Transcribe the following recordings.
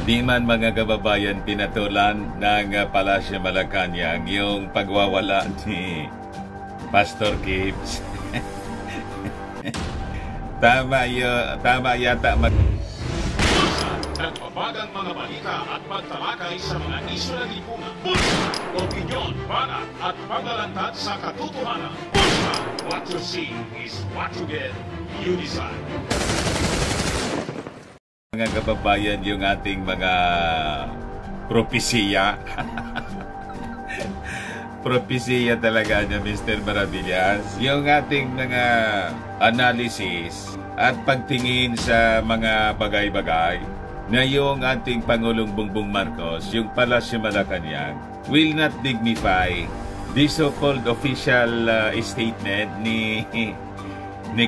Di man mga kababayan pinatulan ng Palasyo Malacanang yung pagwawala ni Pastor Gibbs. Tama yata nagpapagang mga balita at pagtalakay sa mga isyu na lipunan. Bulsa! Opinyon, banat at paglalantad sa katotohanan. Bulsa! What you see is what you get. You decide. Mga kababayan, yung ating mga propesiya. Propesiya talaga niya, Mr. Maravillas. Yung ating mga analysis at pagtingin sa mga bagay-bagay na yung ating Pangulong Bongbong Marcos, yung Palasyo Malacanang, will not dignify the so-called official statement ni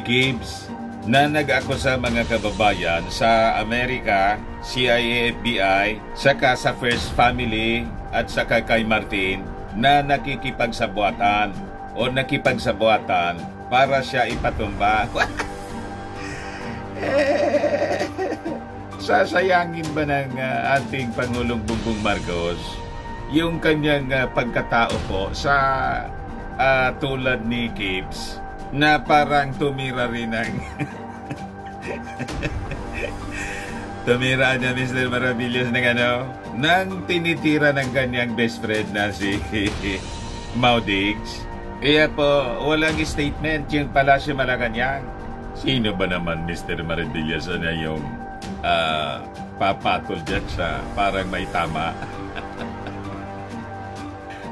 Gibbs na nag-akusa mga kababayan sa Amerika, CIA, FBI, saka sa First Family at saka kay Martin na nakikipagsabuatan o nakipagsabuatan para siya ipatumba. Sasayangin ba ng ating Pangulong Bongbong Marcos yung kanyang pagkatao po sa tulad ni Gibbs na parang tumira rin ng tumira niya, Mr. Maravillas, ng nang tinitira ng kanyang best friend na si Mau Diggs. Kaya po walang statement yung Palasyo Malacanang. Sino ba naman, Mr. Maravillas, na yung papatol dyan sa parang may tama?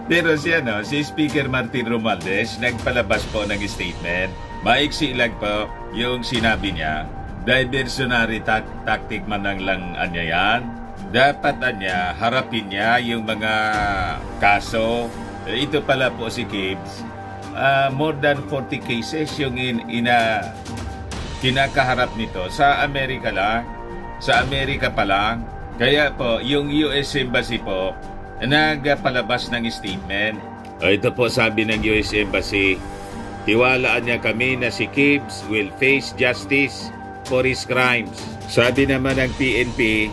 Pero si Speaker Martin Romualdez nagpalabas po ng statement. Maiksi lang po yung sinabi niya. Diversionary tactic man lang anya yan. Dapat anya harapin niya yung mga kaso. Ito pala po si Gibbs. More than 40 cases yung kinakaharap nito sa Amerika lang. Sa Amerika pa lang. Kaya po, yung US Embassy po, nagpalabas ng statement. Ito po sabi ng US Embassy, tiwalaan niya kami na si Gibbs will face justice for his crimes. Sabi naman ng PNP,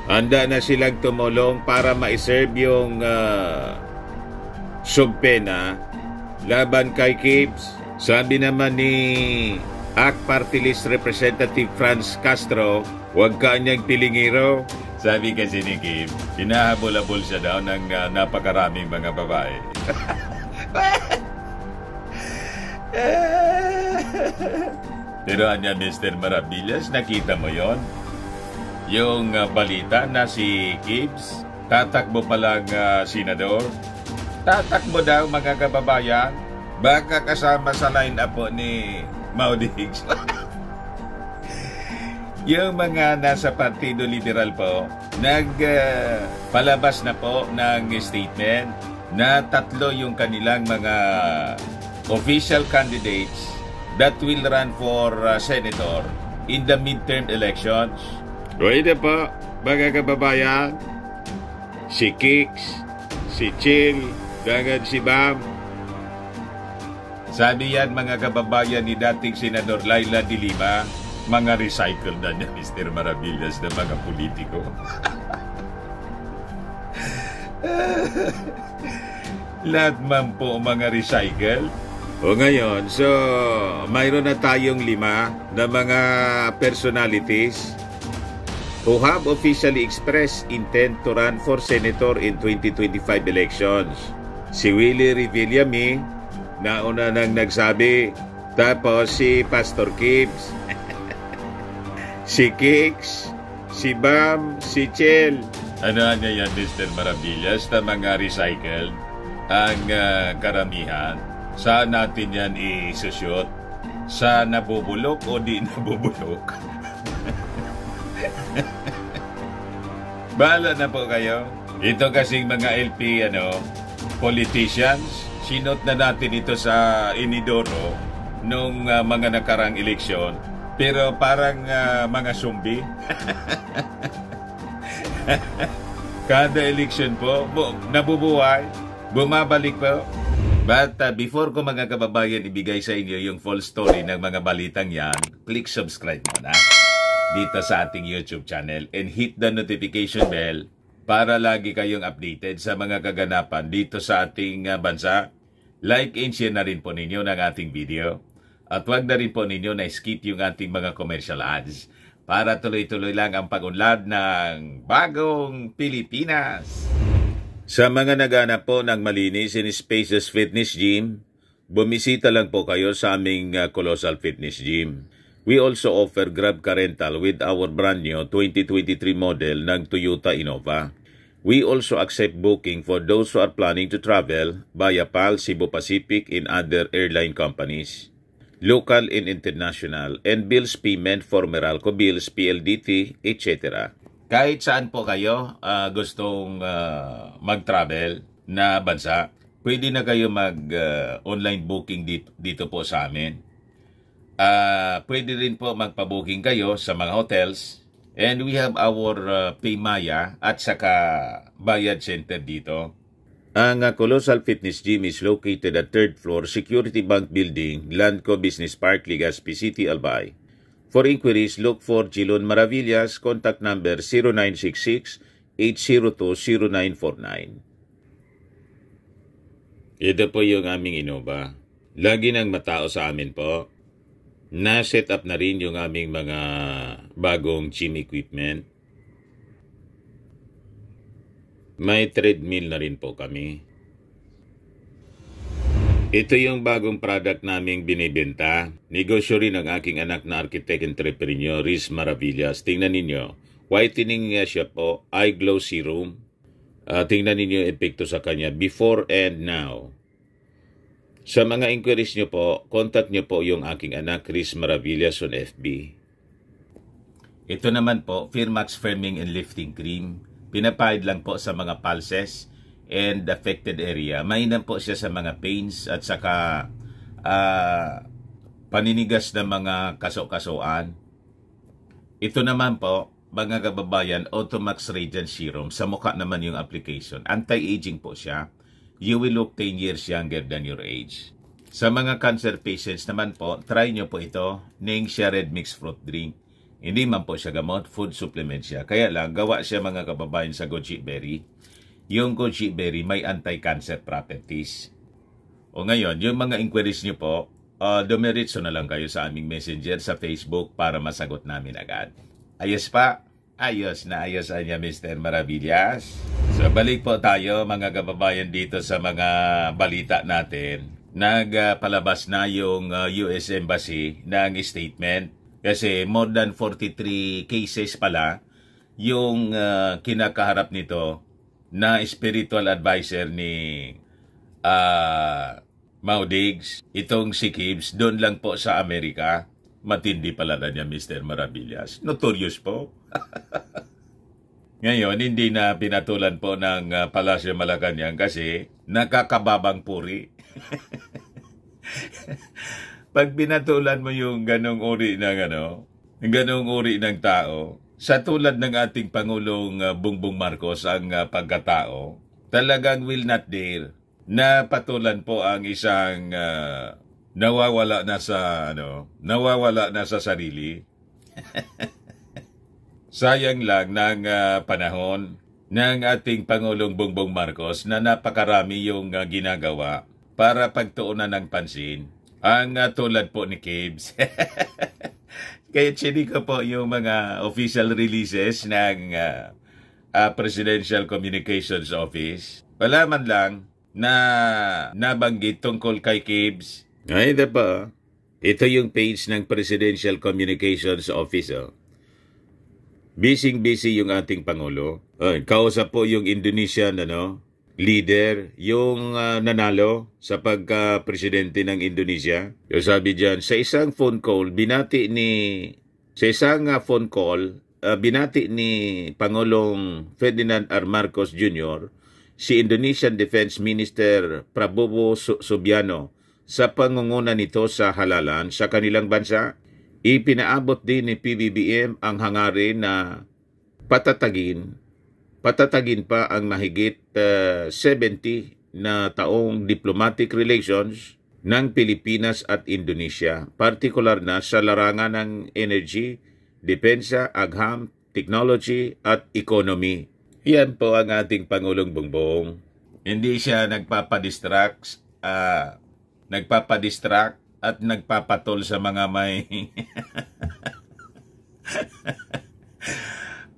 handa na silang tumulong para ma-serve yung subpena laban kay Gibbs. Sabi naman ni ACT Party List Representative Franz Castro, huwag ka niyang pilingiro. Sabi kasi ni Gibbs, hinahabol-habol siya daw ng napakaraming mga babae. Pero anya, Mr. Maravillas, nakita mo yon? Yung balita na si Gibbs, tatakbo palang senador. Tatakbo daw, mga kababayan. Baka kasama sa line-up po ni Mau Diggs. Yung mga nasa Partido Liberal po, nagpalabas na po ng statement na 3 yung kanilang mga official candidates that will run for senator in the midterm elections. Pwede po, mga kababayan, si Kicks, si Chill, gagad si Bam. Sabi yan, mga kababayan, ni dating Senador Laila de Lima, mga recycle na niya, Mr. Maravillas, na mga politiko. Lahat man po mga recycle. O ngayon, so mayroon na tayong 5 na mga personalities who have officially expressed intent to run for senator in 2025 elections. Si Willie Revillame, nauna nang nagsabi. Tapos si Pastor Gibbs, si Kicks, si Bam, si Chel. Ano niya yan, Mr. Maravillas, na mga recycled ang karamihan. Saan natin yan i-shoot? Sa nabubulok o di nabubulok? Bahala na po kayo. Ito kasing mga LP politicians, sinot na natin ito sa Inidoro nung mga nakarang eleksyon. Pero parang mga zombie. Kada eleksyon po, nabubuhay, bumabalik po. But before ko, mga kababayan, ibigay sa inyo yung full story ng mga balitang yan, click subscribe muna. dito sa ating YouTube channel and hit the notification bell para lagi kayong updated sa mga kaganapan dito sa ating bansa. Like and share na rin po ninyo ng ating video. At huwag na rin po ninyo na skip yung ating mga commercial ads para tuloy-tuloy lang ang pag-unlad ng bagong Pilipinas. Sa mga naghanap po ng malinis and spacious fitness gym, bumisita lang po kayo sa aming Colossal Fitness Gym. We also offer Grab Car Rental with our brand new 2023 model ng Toyota Innova. We also accept booking for those who are planning to travel via PAL, Cebu Pacific, and other airline companies, local and international, and bills payment for Meralco bills, PLDT, etc. Kahit saan po kayo gustong mag-travel na bansa, pwede na kayo mag-online booking dito po sa amin. Pwede rin po magpa-booking kayo sa mga hotels. And we have our Paymaya at saka Bayad Center dito. Ang Colossal Fitness Gym is located at 3rd floor, Security Bank Building, Landco Business Park, Legazpi City, Albay. For inquiries, look for Chilon Maravillas, contact number 0966-802-0949. Ito po yung aming Innova. Lagi nang matao sa amin po. Na-set up na rin yung aming mga bagong gym equipment. May treadmill na rin po kami. Ito yung bagong product naming binibenta. Negosyo rin ng aking anak na architect entrepreneur, Riz Maravillas. Tingnan ninyo. Whitening siya po, eye glow serum. Tingnan ninyo yung epekto sa kanya before and now. Sa mga inquiries nyo po, contact nyo po yung aking anak, Riz Maravillas on FB. Ito naman po, Firmax Firming and Lifting Cream. Pinapahid lang po sa mga pulses and affected area. Mainam po siya sa mga pains at saka paninigas na mga kaso-kasoan. Ito naman po, mga kababayan, Automax Radiant Serum. Sa mukha naman yung application. Anti-aging po siya. You will look 10 years younger than your age. Sa mga cancer patients naman po, try nyo po ito, Ningxia Red Mix Fruit Drink. Hindi man po siya gamot, food supplement siya. Kaya lang, gawa siya mga kababayan sa goji berry. Yung goji berry may anti-cancer properties. O ngayon, yung mga inquiries nyo po, dumiretso na lang kayo sa aming messenger sa Facebook para masagot namin agad. Ayos pa? Ayos na ayos niya, Mr. Maravillas. So, balik po tayo mga kababayan dito sa mga balita natin. Nagpalabas na yung US Embassy ng statement kasi more than 43 cases pala yung kinakaharap nito na spiritual advisor ni Mau Diggs. Itong si Gibbs, doon lang po sa Amerika. Matindi pala na niya, Mr. Maravillas. Notorious po. Ngayon, hindi na pinatulan po ng Palasyo Malacanang kasi nakakababang puri. Pag pinatulan mo yung ganong uri ng tao, sa tulad ng ating Pangulong Bongbong Marcos ang pagkatao, talagang will not dare na patulan po ang isang nawawala na sa sarili. Sayang lang ng panahon ng ating Pangulong Bongbong Marcos na napakarami yung ginagawa para pagtuunan ng pansin ang tulad po ni Gibbs. Kaya chini ko po yung mga official releases ng Presidential Communications Office. Wala man lang na nabanggit tungkol kay Gibbs. Ay, diba? Ito yung page ng Presidential Communications Office. Busy yung ating Pangulo. Kausap po yung Indonesian leader, yung nanalo sa pagka-presidente ng Indonesia. Yung sabi dyan, sa isang phone call, binati ni Pangulong Ferdinand R. Marcos Jr., si Indonesian Defense Minister Prabowo Subianto sa pangunguna nito sa halalan sa kanilang bansa. Ipinaabot din ni PBBM ang hangarin na patatagin pa ang mahigit 70 na taong diplomatic relations ng Pilipinas at Indonesia, partikular na sa larangan ng energy, depensa, agham, technology at economy. Yan po ang ating Pangulong Bongbong. Hindi siya nagpapadistract at nagpapatol sa mga may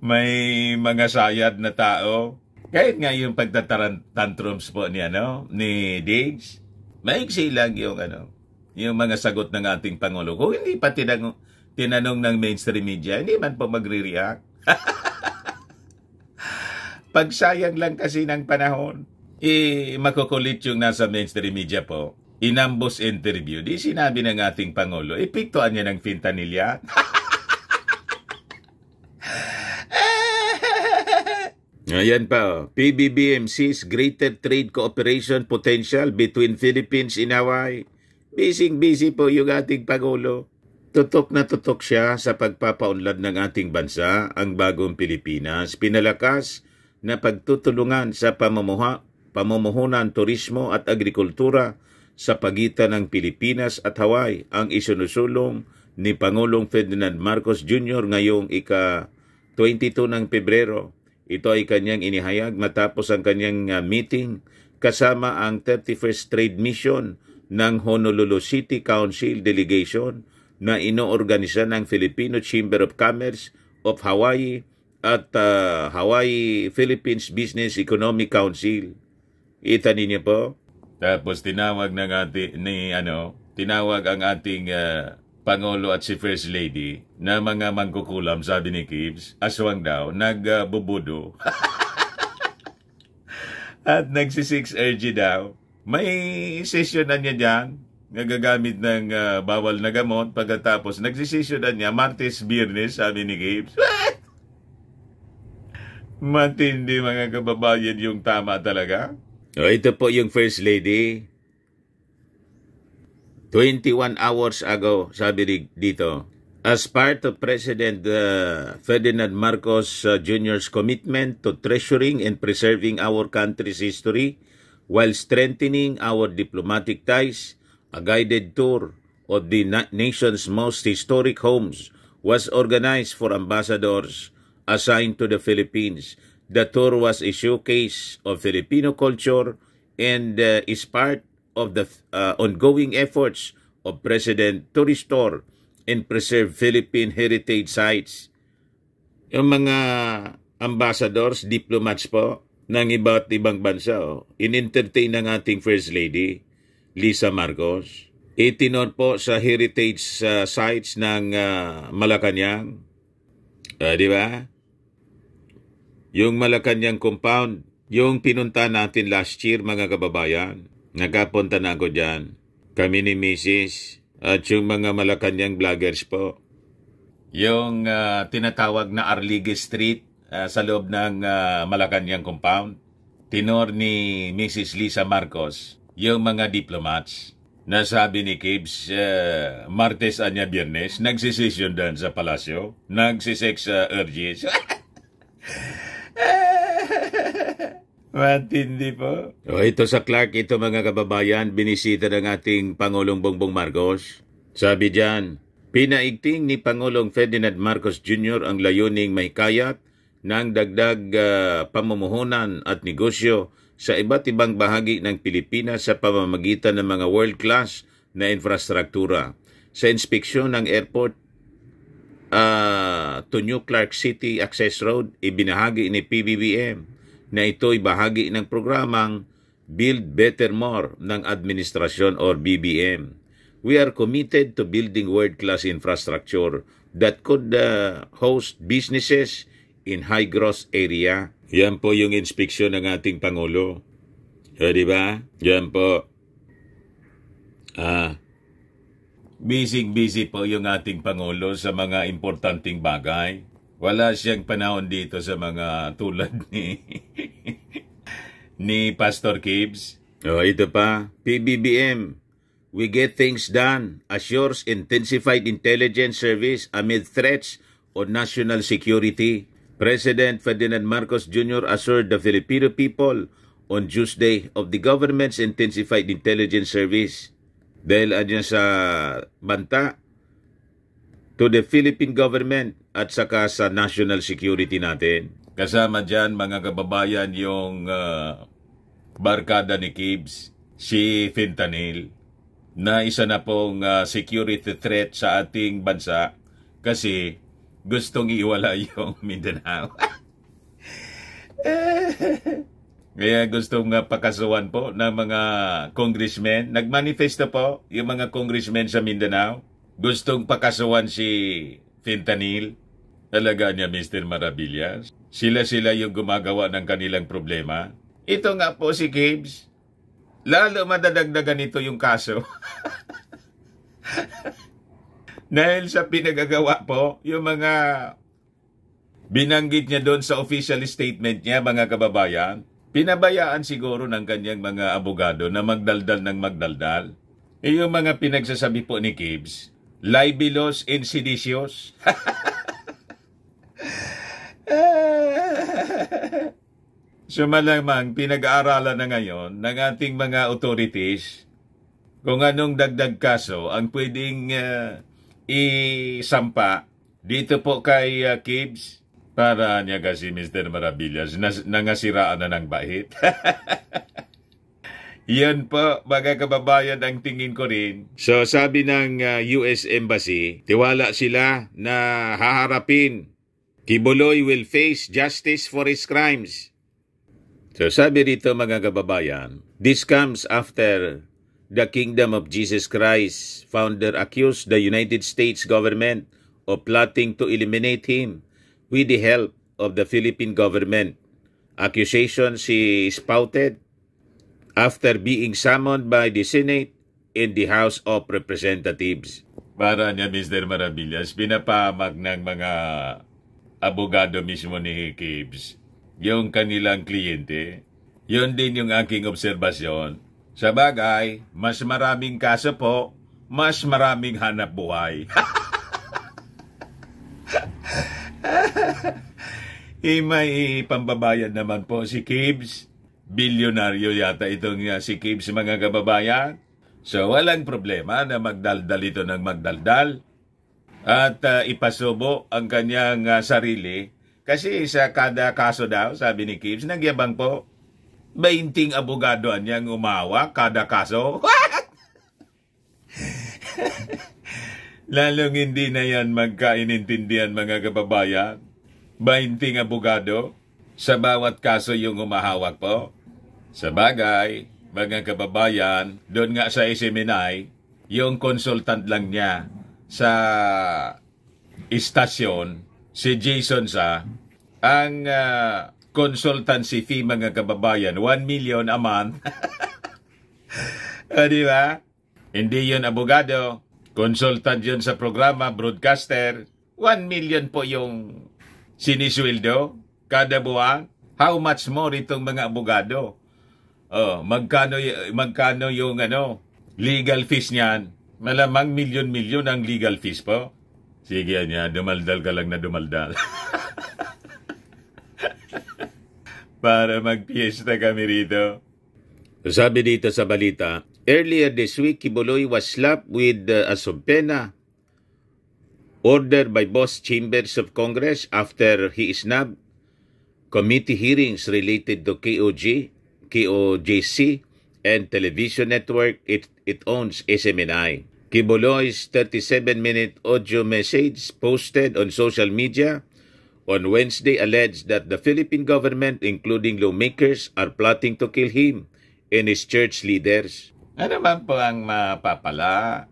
may mga sayad na tao. Kahit nga yung pagtatantrums po ni Diggs, maiksi lang yung yung mga sagot ng ating Pangulo. Kung hindi pa tinanong ng mainstream media, hindi man po magre-react. Pagsayang lang kasi ng panahon, makukulit yung nasa mainstream media po. Inambos interview, di sinabi ng ating Pangulo, ipiktuan niya ng fentanyl. Ayan pa, PBBM sees greater trade cooperation potential between Philippines and Hawaii. Busy po yung ating Pangulo. Tutok na tutok siya sa pagpapaunlad ng ating bansa, ang bagong Pilipinas. Pinalakas na pagtutulungan sa pamumuhunan, turismo at agrikultura sa pagitan ng Pilipinas at Hawaii ang isinusulong ni Pangulong Ferdinand Marcos Jr. ngayong ika-22 ng Pebrero. Ito ay kanyang inihayag matapos ang kanyang meeting kasama ang 31st Trade Mission ng Honolulu City Council Delegation na inoorganisa ng Filipino Chamber of Commerce of Hawaii at Hawaii Philippines Business Economic Council. Ita ninyo po? Tapos tinawag ang ating Pangulo at si First Lady na mga mangkukulam, sabi ni Gibbs, aswang daw, nagbubudo. At nagsi-6RG daw. May session na niya dyan, nagagamit ng bawal na gamot. Pagkatapos, nagsisession na niya, Martes, Biyernes, sabi ni Gibbs. Matindi mga kababayan yung tama talaga. Ito po yung First Lady. 21 hours ago, sabi dito, as part of President Ferdinand Marcos Jr.'s commitment to treasuring and preserving our country's history while strengthening our diplomatic ties, a guided tour of the nation's most historic homes was organized for ambassadors assigned to the Philippines. The tour was a showcase of Filipino culture and is part of the ongoing efforts of President to restore and preserve Philippine heritage sites. Yung mga ambassadors, diplomats po, ng iba't ibang bansa, in-entertain ng ating First Lady, Lisa Marcos. Itinor po sa heritage sites ng Malacanang. Di ba? Yung Malacanang compound, yung pinunta natin last year, mga kababayan. Nagkapunta na ako dyan. Kami ni Mrs. at yung mga Malacanang vloggers po. Yung tinatawag na Arligue Street sa loob ng Malacanang compound. Tinor ni Mrs. Lisa Marcos, yung mga diplomats. Nasabi ni Gibbs, Martes anya Biyernes, nagsisesyon doon sa palasyo. Nagsisex urges. Matindi po. Ito sa Clark, ito mga kababayan, binisita ng ating Pangulong Bongbong Marcos. Sabi diyan, pinaigting ni Pangulong Ferdinand Marcos Jr. ang layuning may kayat ng dagdag pamumuhunan at negosyo sa iba't ibang bahagi ng Pilipinas sa pamamagitan ng mga world-class na infrastruktura. Sa inspeksyon ng airport to New Clark City Access Road, ibinahagi ni PBBM na ito'y bahagi ng programang Build Better More ng Administrasyon or BBM. We are committed to building world-class infrastructure that could host businesses in high-growth area. Yan po yung inspeksyon ng ating Pangulo. Di ba? Yan po. Busy po yung ating Pangulo sa mga importanteng bagay. Wala siyang panahon dito sa mga tulad ni Pastor Gibbs. Ito pa, PBBM, we get things done, assures intensified intelligence service amid threats on national security. President Ferdinand Marcos Jr. assured the Filipino people on Tuesday of the government's intensified intelligence service. Dahil adyan sa banta, to the Philippine government at saka sa national security natin. Kasama dyan mga kababayan yung barkada ni Gibbs, si Fentanyl, na isa na pong security threat sa ating bansa kasi gustong iwala yung Mindanao. Kaya gustong pakasuhan po ng mga congressmen. Nagmanifesto po yung mga congressmen sa Mindanao. Gustong pakasuhan si Fentanyl. Talaga niya, Mr. Maravillas. Sila yung gumagawa ng kanilang problema. Ito nga po si Gibbs. Lalo madadagdagan ito yung kaso. Dahil sa pinagagawa po, yung mga binanggit niya doon sa official statement niya, mga kababayan, pinabayaan siguro ng kanyang mga abogado na magdaldal ng magdaldal. Yung mga pinagsasabi po ni Gibbs, libelous and seditious. So malamang pinag-aaralan na ngayon ng ating mga authorities kung anong dagdag kaso ang pwedeng isampa dito po kay Gibbs. Para niya kasi Mr. Maravillas, nangasiraan na ng bahit. Yan po, mga kababayan, ang tingin ko rin. So sabi ng US Embassy, tiwala sila na haharapin. Quiboloy will face justice for his crimes. So sabi rito mga kababayan, this comes after the Kingdom of Jesus Christ founder accused the United States government of plotting to eliminate him with the help of the Philippine government. Accusations he spouted after being summoned by the Senate and the House of Representatives. Para niya, Mr. Maravillas, pinapahamak ng mga abogado mismo ni Gibbs yung kanilang kliyente. Yun din yung aking obserbasyon. Sa bagay, mas maraming kaso po, mas maraming hanap buhay. May pambabayan naman po si Gibbs. Bilyonaryo yata itong si Gibbs, mga kababayan. So walang problema na magdaldal ito ng magdaldal at ipasubo ang kanyang sarili. Kasi sa kada kaso daw, sabi ni Gibbs, nagyabang po, 20 abogado niyang umawa kada kaso. Lalong hindi na yan magkainintindihan, mga kababayan. 20 abogado sa bawat kaso yung umahawak po. Sa bagay, mga kababayan, doon nga sa SMNI, yung consultant lang niya sa istasyon, si Jason Sa, ang consultancy fee, mga kababayan, 1 million a month. Di ba? Hindi yun abogado. Consultant yun sa programa, broadcaster. 1 million po yung sinisweldo kada buwan. How much more itong mga abogado? Magkano yung legal fees niyan? Malamang milyon-milyon ang legal fees po. Sige niya, dumaldal ka lang na dumaldal. Para magpiesta kami rito. Sabi dito sa balita, earlier this week, Quiboloy was slapped with a subpoena ordered by both chambers of Congress after he snubbed committee hearings related to KOJC, and television network it owns, SMNI. Quiboloy's 37-minute audio message posted on social media on Wednesday alleged that the Philippine government, including lawmakers, are plotting to kill him and his church leaders. Ano man po ang mapapala?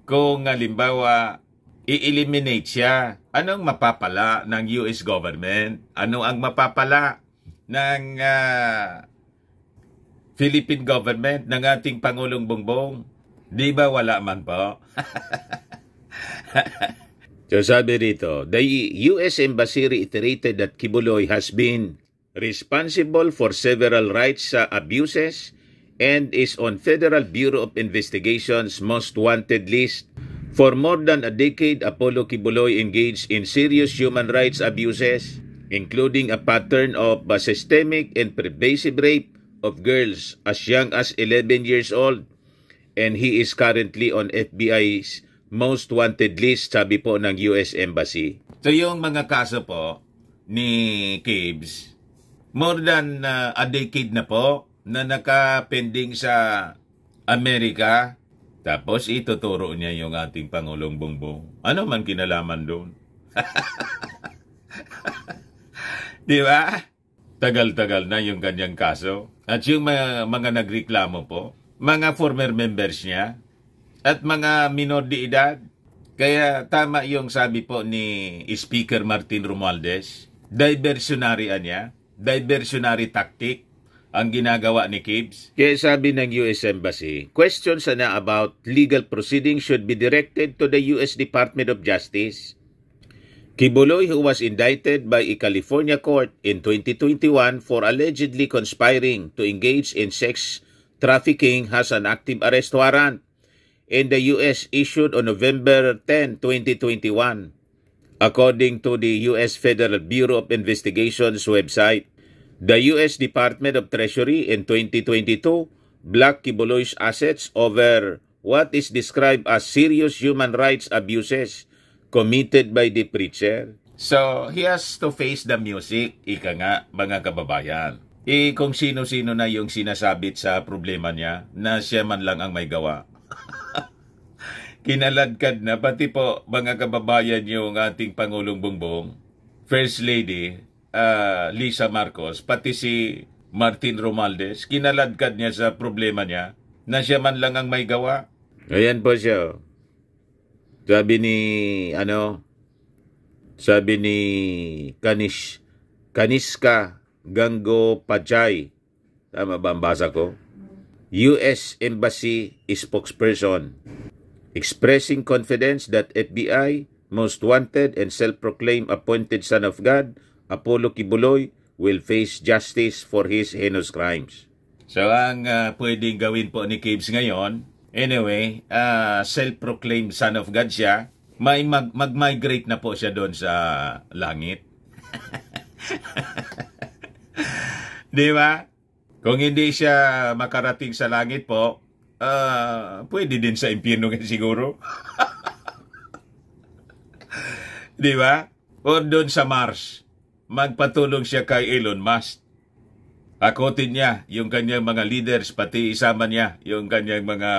Kung halimbawa, i-eliminate siya, anong mapapala ng US government? Ano ang mapapala ng Philippine government, ng ating Pangulong Bongbong? Di ba wala man po? So sabi rito, the US Embassy reiterated that Quiboloy has been responsible for several rights abuses and is on Federal Bureau of Investigation's most wanted list. For more than a decade, Apollo Quiboloy engaged in serious human rights abuses, including a pattern of systemic and pervasive rape of girls as young as 11 years old, and he is currently on FBI's most wanted list, sabi po ng US Embassy. So yung mga kaso po ni Kibs, more than a decade na po na nakapending sa Amerika, tapos ituturo niya yung ating Pangulong Bongbong. Ano man kinalaman doon? Di ba? Tagal-tagal na yung kanyang kaso. At yung mga nagreklamo po, mga former members niya, at mga minor de edad. Kaya tama yung sabi po ni Speaker Martin Romualdez, diversionary tactic ang ginagawa ni Kibs. Kaya sabi ng US Embassy, questions na about legal proceedings should be directed to the US Department of Justice. Kibuloy, who was indicted by a California court in 2021 for allegedly conspiring to engage in sex trafficking, has an active arrest warrant in the U.S. issued on November 10, 2021. According to the U.S. Federal Bureau of Investigation's website, the U.S. Department of Treasury in 2022 blocked Kibuloy's assets over what is described as serious human rights abuses committed by the preacher. So, he has to face the music, ika nga, mga kababayan. Kung sino-sino na yung sinasabit sa problema niya, na siya man lang ang may gawa. Kinaladkad na, pati po mga kababayan yung ating Pangulong Bongbong, First Lady Lisa Marcos, pati si Martin Romualdez, kinaladkad niya sa problema niya, na siya man lang ang may gawa. Ayan po siya. Sabi ni Kaniska Gango Pachay, tama ba ang basa ko? US Embassy spokesperson, expressing confidence that FBI most wanted and self-proclaimed appointed son of God, Apollo Kibuloy, will face justice for his heinous crimes. So ang pwedeng gawin po ni Kibs ngayon, anyway, self-proclaimed son of God siya, may mag-migrate na po siya doon sa langit. Di ba? Kung hindi siya makarating sa langit po, pwede din sa impyerno siguro. Di ba? O doon sa Mars, magpatulong siya kay Elon Musk. Akotin niya yung kanyang mga leaders, pati isama niya yung kanyang mga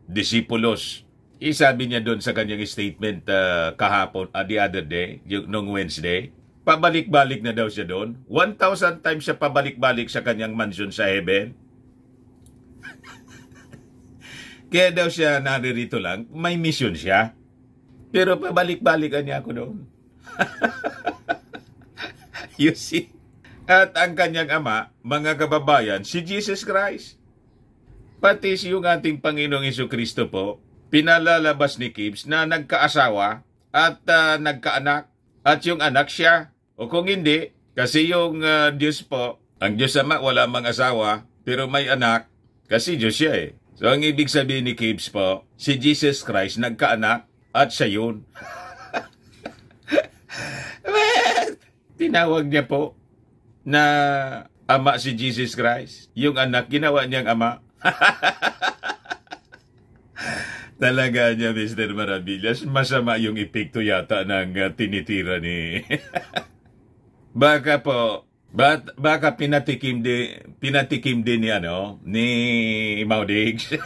disipulos. Isabi niya doon sa kanyang statement kahapon, the other day, nung Wednesday, pabalik-balik na daw siya doon. 1,000 times siya pabalik-balik sa kanyang mansion sa heaven. Kaya daw siya naririto lang, may mission siya. Pero pabalik-balikan niya ako doon. You see? At ang kanyang ama, mga kababayan, si Jesus Christ. Pati yung ating Panginoong Jesucristo po, pinalalabas ni Kibs na nagkaasawa at nagkaanak. At yung anak siya. O kung hindi, kasi yung Diyos po, ang Diyos Ama wala mang asawa, pero may anak, kasi Diyos siya eh. So ang ibig sabihin ni Kibs po, si Jesus Christ nagkaanak at siya yun. Tinawag niya po na ama si Jesus Christ. Yung anak, ginawa niyang ama. Talaga niya, Mr. Maravillas, masama yung epekto yata ng tinitira ni... Baka po, baka pinatikim din ni Maudigs.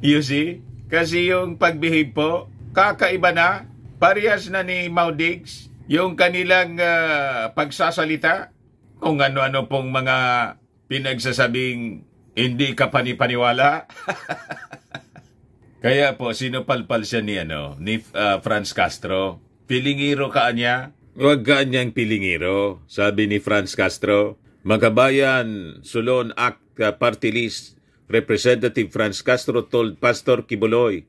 You see? Kasi yung pagbehave po, kakaiba na, parehas na ni Maudigs, yung kanilang pagsasalita, kung ano-ano pong mga pinagsasabing hindi ka panipaniwala. Kaya po, sinupalpal siya ni Franz Castro. Pilingiro ka niya? Huwag ka niyang pilingiro, sabi ni Franz Castro. Magabayan, Sulon Act Party List, Representative Franz Castro told Pastor Kibuloy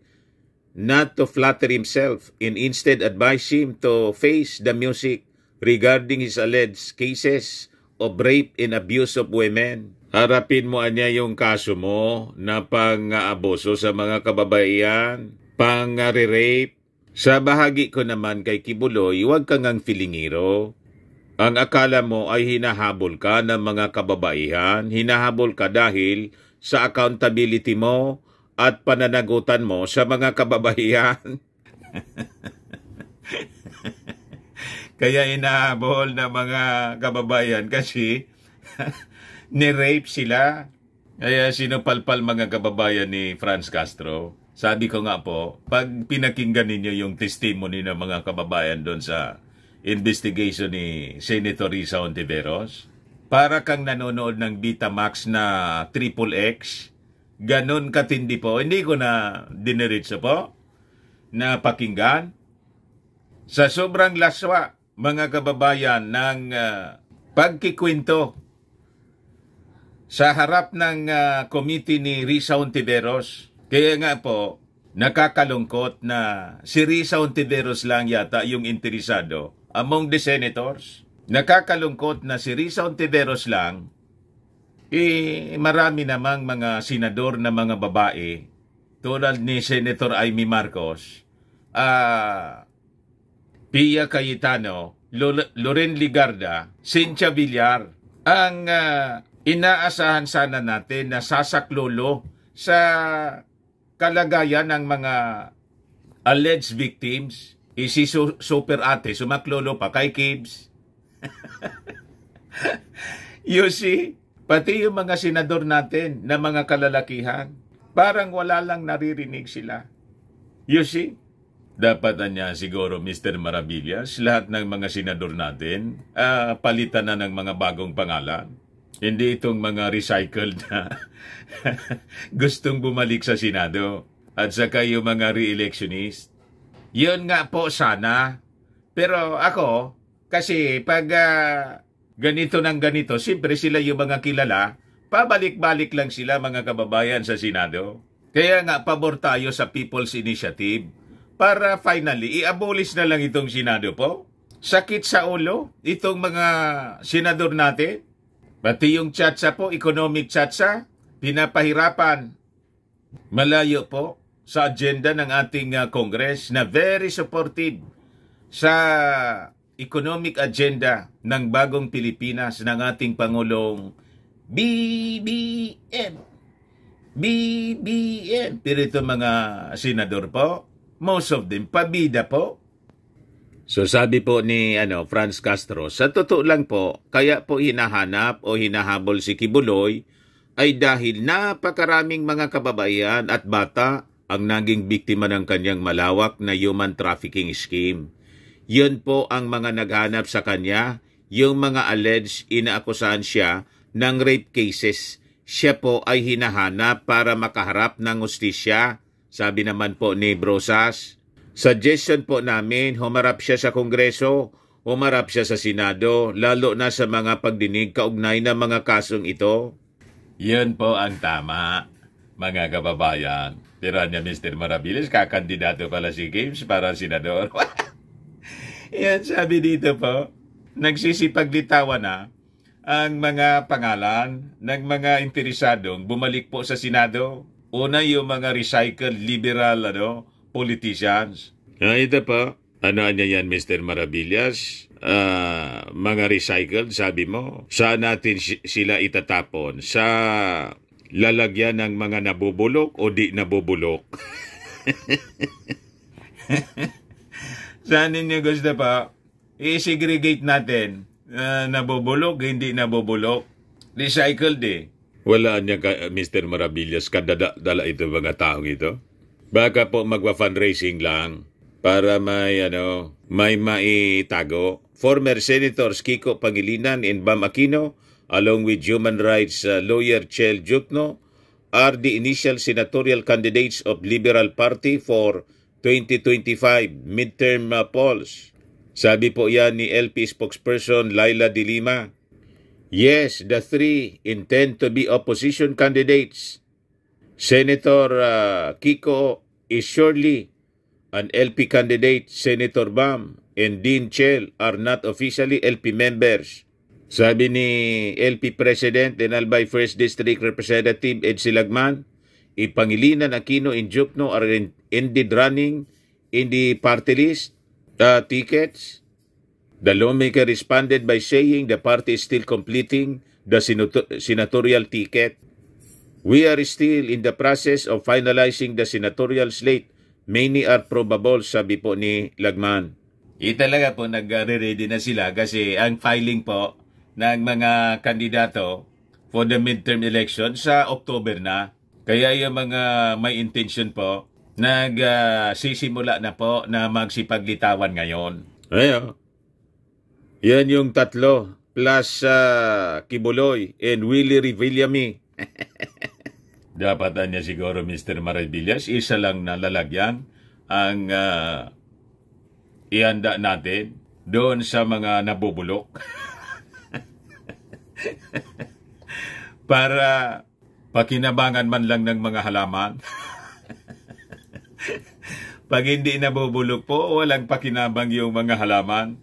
not to flatter himself and instead advise him to face the music regarding his alleged cases of rape and abuse of women. Harapin mo niya yung kaso mo na pang-abuso sa mga kababaihan, pang-rape. Sa bahagi ko naman kay Kibuloy, huwag kang ang filingiro. Ang akala mo ay hinahabol ka ng mga kababaihan, hinahabol ka dahil sa accountability mo at pananagutan mo sa mga kababaihan. Kaya inahabol ng mga kababayan kasi ni-rape sila. Kaya sinupalpal mga kababayan ni Franz Castro. Sabi ko nga po, pag pinakinggan ninyo yung testimony ng mga kababayan doon sa investigation ni Senator Risa Hontiveros, para kang nanonood ng Betamax na XXX, ganon katindi po. Hindi ko na diniritso po na pakinggan. Sa sobrang laswa, mga kababayan, ng pagkikwento sa harap ng committee ni Risa Hontiveros. Kaya nga po, nakakalungkot na si Risa Hontiveros lang yata yung interesado among the senators. Nakakalungkot na si Risa Hontiveros lang, marami namang mga senador na mga babae, tulad ni Senator Amy Marcos, Pia Cayetano, Loren Ligarda, Cynthia Villar, ang inaasahan sana natin na sasaklolo sa kalagayan ng mga alleged victims. Si Super Ate, sumaklolo pa kay Kibs. You see, pati yung mga senador natin na mga kalalakihan, parang wala lang naririnig sila. You see, dapat na niya siguro Mr. Maravillas, lahat ng mga senador natin, palitan na ng mga bagong pangalan. Hindi itong mga recycled na gustong bumalik sa Senado. At saka yung mga re-electionist. Yun nga po sana. Pero ako, kasi pag ganito ng ganito, siyempre sila yung mga kilala, pabalik-balik lang sila mga kababayan sa Senado. Kaya nga, pabor tayo sa People's Initiative para finally, i-abolish na lang itong Senado po. Sakit sa ulo, itong mga senador natin. Pati yung tsatsa po, economic tsatsa, pinapahirapan. Malayo po sa agenda ng ating Congress na very supportive sa economic agenda ng bagong Pilipinas ng ating Pangulong BBM. BBM. Pero ito mga senador po, most of them, pabida po. So sabi po ni Franz Castro, sa totoo lang po, kaya po hinahanap o hinahabol si Kibuloy ay dahil napakaraming mga kababayan at bata ang naging biktima ng kanyang malawak na human trafficking scheme. Yun po ang mga naghanap sa kanya, yung mga alleged inaakusahan siya ng rape cases. Siya po ay hinahanap para makaharap ng hustisya, sabi naman po ni Brosas. Suggestion po namin, humarap siya sa Kongreso, humarap siya sa Senado, lalo na sa mga pagdinig kaugnay ng mga kasong ito. Yun po ang tama, mga kababayan. Pero niya Mr. Maravillas, kakandidato pala si Games para senador. Yan, sabi dito po, nagsisipaglitawan na ang mga pangalan ng mga interesadong bumalik po sa Senado. Una yung mga recycled liberal politicians. Ito po, ano niya yan Mr. Maravillas? Mga recycled, sabi mo, saan natin sila itatapon? Sa lalagyan ng mga nabubulok o di nabubulok? Saan ninyo gusto pa? I-segregate natin. Nabubulok, hindi nabubulok. Recycled Wala niya Mr. Maravillas kadadala ito mga taong ito. Baka po magwa-fundraising lang para may maitago. Former Senators Kiko Pangilinan and Bam Aquino along with human rights lawyer Chel Jutno are the initial senatorial candidates of Liberal Party for 2025 midterm polls. Sabi po yan ni LP spokesperson Laila De Lima. Yes, the three intend to be opposition candidates. Senator Kiko is surely an LP candidate. Senator Bam and Dean Chel are not officially LP members. Sabi ni LP President and Albay 1st District Representative Ed Silagman, Pangilinan, Aquino, and Jukno are indeed running in the party list tickets. The lawmaker responded by saying the party is still completing the senatorial ticket. We are still in the process of finalizing the senatorial slate. Many are probable, sabi po ni Lagman. Talaga po nag-ready na sila kasi ang filing po ng mga kandidato for the midterm election sa October na. Kaya yung mga may intention po, nagsisimula na po na magsipaglitawan ngayon. Ayo. Yan yung tatlo plus Kibuloy and Willie Revillame. Dapat niya siguro Mr. Maravillas, isa lang na lalagyan ang ihanda natin doon sa mga nabubulok. Para pakinabangan man lang ng mga halaman. Pag hindi nabubulok po, walang pakinabang yung mga halaman.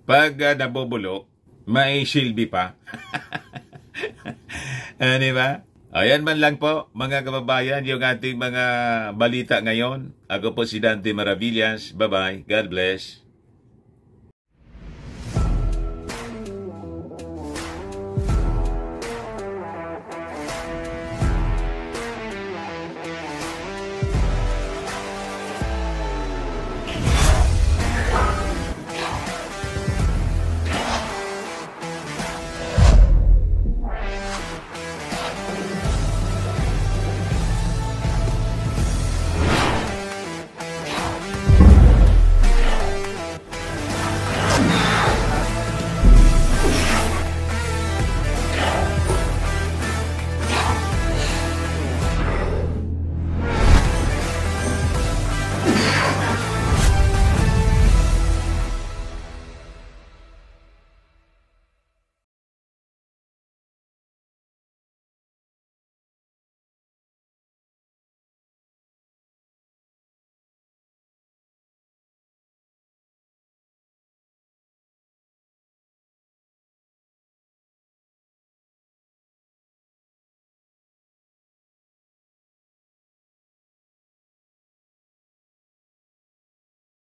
Pag nabubulok, may silbi pa. Ano ba? Ayan man lang po, mga kababayan, yung ating mga balita ngayon. Ako po si Dante Maravillas. Bye-bye. God bless.